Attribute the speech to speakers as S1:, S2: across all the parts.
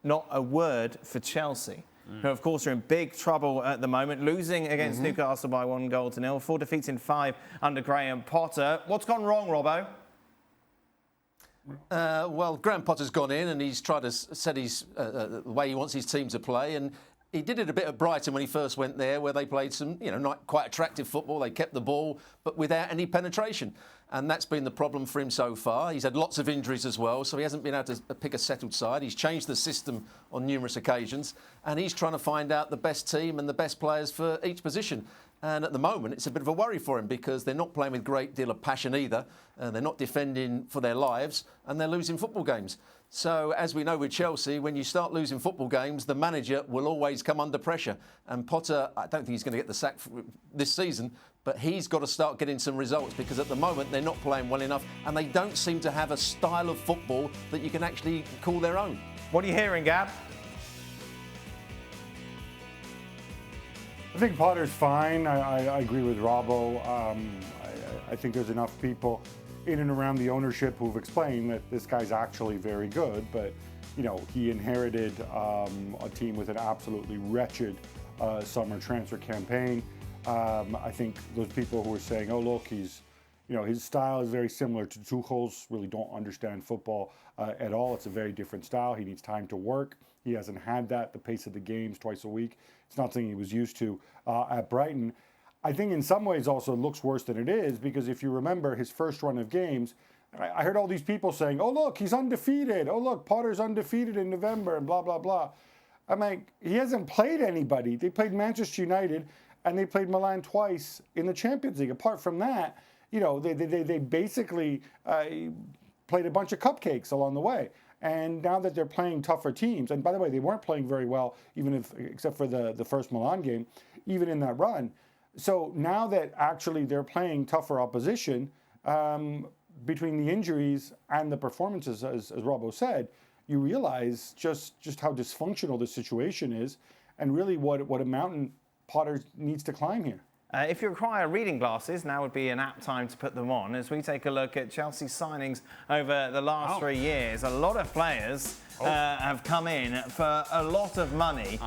S1: not a word for Chelsea, who, of course, are in big trouble at the moment, losing against Newcastle by 1-0. 4 defeats in 5 under Graham Potter. What's gone wrong, Robbo?
S2: Well, Graham Potter's gone in and he's tried to set the way he wants his team to play. And he did it a bit at Brighton when he first went there, where they played some, not quite attractive football. They kept the ball, but without any penetration. And that's been the problem for him so far. He's had lots of injuries as well, so he hasn't been able to pick a settled side. He's changed the system on numerous occasions, and he's trying to find out the best team and the best players for each position. And at the moment, it's a bit of a worry for him because they're not playing with a great deal of passion either. They're not defending for their lives, and they're losing football games. So, as we know with Chelsea, when you start losing football games, the manager will always come under pressure. And Potter, I don't think he's going to get the sack this season, but he's got to start getting some results because at the moment they're not playing well enough and they don't seem to have a style of football that you can actually call their own.
S1: What are you hearing, Gab?
S3: I think Potter's fine. I agree with Robbo. I think there's enough people in and around the ownership who've explained that this guy's actually very good, but he inherited a team with an absolutely wretched summer transfer campaign. I think those people who are saying, oh look, his style is very similar to Tuchel's, really don't understand football at all. It's a very different style. He needs time to work. He hasn't had that, the pace of the games twice a week. It's not something he was used to at Brighton. I think in some ways also it looks worse than it is because if you remember his first run of games, I heard all these people saying, oh look, he's undefeated. Oh look, Potter's undefeated in November and blah, blah, blah. I'm like, he hasn't played anybody. They played Manchester United and they played Milan twice in the Champions League. Apart from that, they basically played a bunch of cupcakes along the way. And now that they're playing tougher teams, and by the way, they weren't playing very well, except for the first Milan game, even in that run. So now that actually they're playing tougher opposition, between the injuries and the performances, as Robbo said, you realize just how dysfunctional the situation is, and really what a mountain Potter needs to climb here.
S1: If you require reading glasses, now would be an apt time to put them on as we take a look at Chelsea's signings over the last 3 years. A lot of players have come in for a lot of money.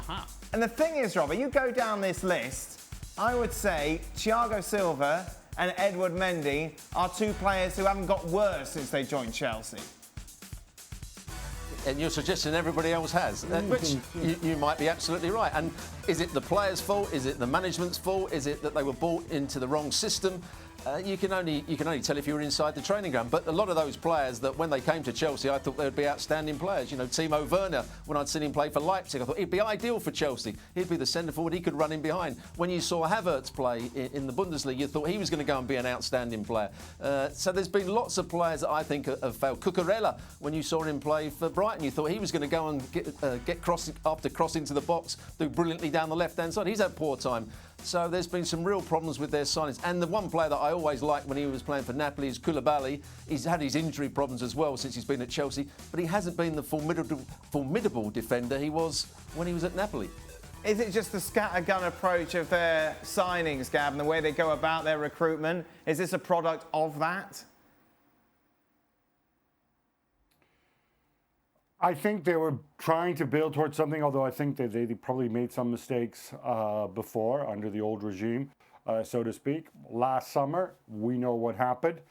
S1: And the thing is, Robert, you go down this list, I would say Thiago Silva and Edward Mendy are two players who haven't got worse since they joined Chelsea.
S2: And you're suggesting everybody else has, which you might be absolutely right. And is it the players' fault? Is it the management's fault? Is it that they were brought into the wrong system? You can only tell if you were inside the training ground. But a lot of those players that when they came to Chelsea, I thought they would be outstanding players. Timo Werner, when I'd seen him play for Leipzig, I thought he'd be ideal for Chelsea. He'd be the centre forward. He could run in behind. When you saw Havertz play in the Bundesliga, you thought he was going to go and be an outstanding player. So there's been lots of players that I think have failed. Cucurella, when you saw him play for Brighton, you thought he was going to go and get crossing after crossing to the box, do brilliantly down the left-hand side. He's had poor time. So there's been some real problems with their signings. And the one player that I always liked when he was playing for Napoli is Koulibaly. He's had his injury problems as well since he's been at Chelsea, but he hasn't been the formidable defender he was when he was at Napoli.
S1: Is it just the scattergun approach of their signings, Gab, and the way they go about their recruitment? Is this a product of that?
S3: I think they were trying to build towards something, although I think that they probably made some mistakes before under the old regime, so to speak. Last summer, we know what happened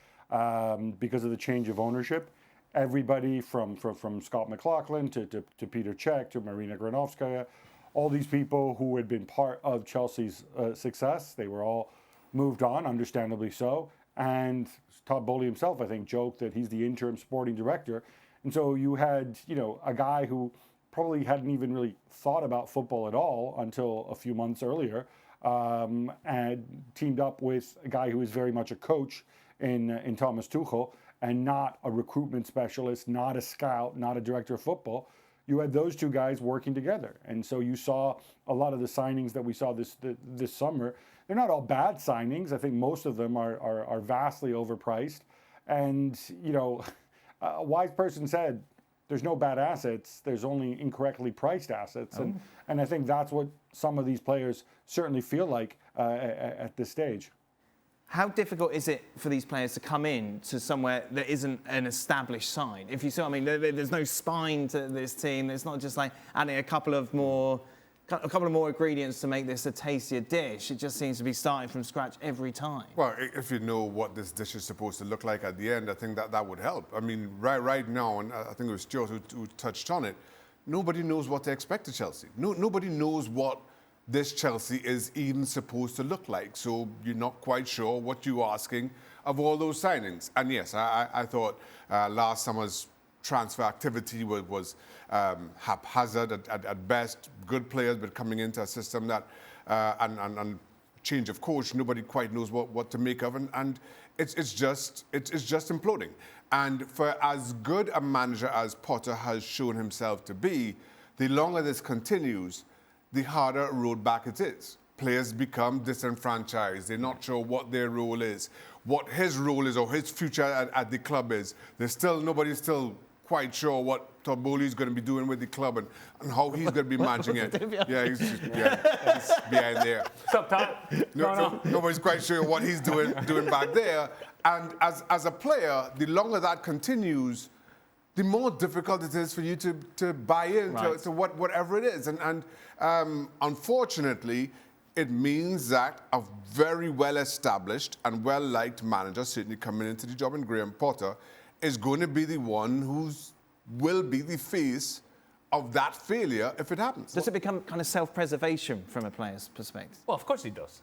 S3: because of the change of ownership. Everybody from Scott McLaughlin to Peter Cech to Marina Granovskaya, all these people who had been part of Chelsea's success, they were all moved on, understandably so. And Todd Bowley himself, I think, joked that he's the interim sporting director. And so you had, a guy who probably hadn't even really thought about football at all until a few months earlier, and teamed up with a guy who is very much a coach in Thomas Tuchel, and not a recruitment specialist, not a scout, not a director of football. You had those two guys working together. And so you saw a lot of the signings that we saw this summer. They're not all bad signings. I think most of them are vastly overpriced. And, a wise person said, there's no bad assets, there's only incorrectly priced assets. And I think that's what some of these players certainly feel like at this stage.
S1: how difficult is it for these players to come in to somewhere that isn't an established side? If you see what I mean, there's no spine to this team. It's not just like adding a couple of more ingredients to make this a tastier dish. It just seems to be starting from scratch every time.
S4: Well, if you know what this dish is supposed to look like at the end, I think that would help. I mean, right now, and I think it was Stuart who touched on it, nobody knows what to expect of Chelsea. Nobody knows what this Chelsea is even supposed to look like. So you're not quite sure what you're asking of all those signings. And yes, I thought last summer's transfer activity was haphazard at best. Good players, but coming into a system that and change of coach, nobody quite knows what to make of, and it's just imploding. And for as good a manager as Potter has shown himself to be, the longer this continues, the harder road back it is. Players become disenfranchised. They're not sure what their role is, what his role is, or his future at the club is. Nobody's still quite sure what Tomboli's going to be doing with the club and how he's going to be managing it. He's behind there.
S5: What's up, Tom?
S4: Nobody's quite sure what he's doing back there. And as a player, the longer that continues, the more difficult it is for you to buy in to whatever it is. And unfortunately, it means that a very well-established and well-liked manager, certainly coming into the job in Graham Potter, is going to be the one who will be the face of that failure if it happens.
S1: Does it become kind of self-preservation from a player's perspective?
S5: Well, of course it does.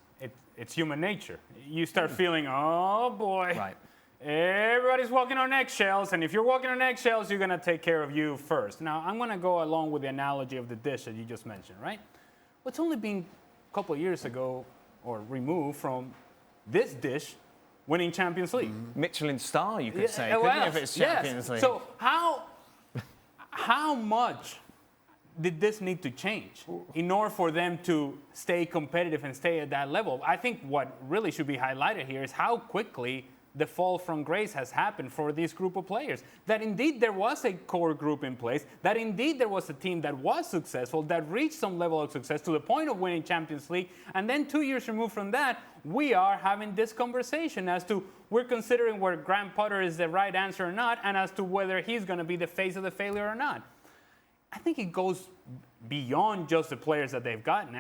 S5: It's human nature. You start feeling, oh boy,
S1: right.
S5: Everybody's walking on eggshells, and if you're walking on eggshells, you're going to take care of you first. Now, I'm going to go along with the analogy of the dish that you just mentioned, right? Well, it's only been a couple of years ago, or removed from this dish, winning Champions League.
S1: Michelin star, you could say, couldn't you, if it's Champions League?
S5: So how much did this need to change in order for them to stay competitive and stay at that level? I think what really should be highlighted here is how quickly the fall from grace has happened for this group of players. That indeed there was a core group in place, that indeed there was a team that was successful, that reached some level of success to the point of winning Champions League, and then 2 years removed from that, we are having this conversation as to we're considering whether Graham Potter is the right answer or not, and as to whether he's going to be the face of the failure or not. I think it goes beyond just the players that they've gotten.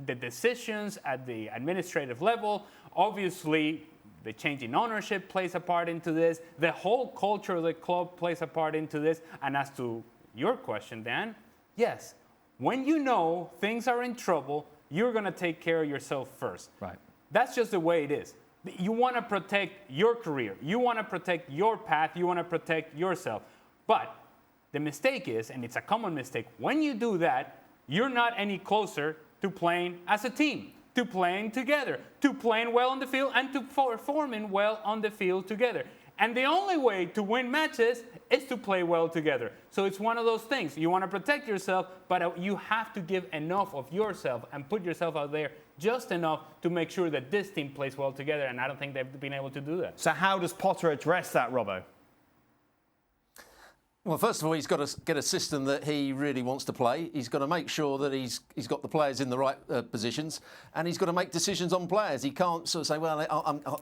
S5: The decisions at the administrative level, obviously, the change in ownership plays a part into this. The whole culture of the club plays a part into this. And as to your question, Dan, yes, when you know things are in trouble, you're going to take care of yourself first.
S1: Right.
S5: That's just the way it is. You want to protect your career. You want to protect your path. You want to protect yourself. But the mistake is, and it's a common mistake, when you do that, you're not any closer to playing as a team, to playing together, to playing well on the field, and to performing well on the field together. And the only way to win matches is to play well together. So it's one of those things. You want to protect yourself, but you have to give enough of yourself and put yourself out there just enough to make sure that this team plays well together. And I don't think they've been able to do that.
S1: So how does Potter address that, Robbo?
S2: Well, first of all, he's got to get a system that he really wants to play. He's got to make sure that he's got the players in the right positions, and he's got to make decisions on players. He can't sort of say, well,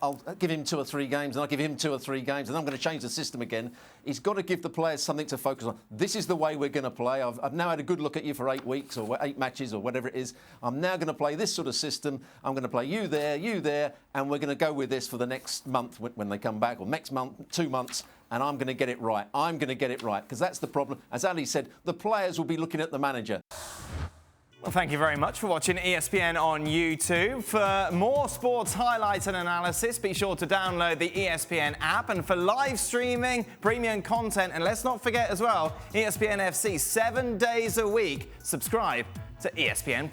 S2: I'll give him 2 or 3 games, and I'll give him 2 or 3 games, and I'm going to change the system again. He's got to give the players something to focus on. This is the way we're going to play. I've now had a good look at you for 8 weeks or 8 matches or whatever it is. I'm now going to play this sort of system. I'm going to play you there, and we're going to go with this for the next month when they come back, or next month, 2 months. And I'm going to get it right. I'm going to get it right. Because that's the problem. As Ali said, the players will be looking at the manager.
S1: Well, thank you very much for watching ESPN on YouTube. For more sports highlights and analysis, be sure to download the ESPN app. And for live streaming, premium content, and let's not forget as well, ESPN FC 7 days a week. Subscribe to ESPN+.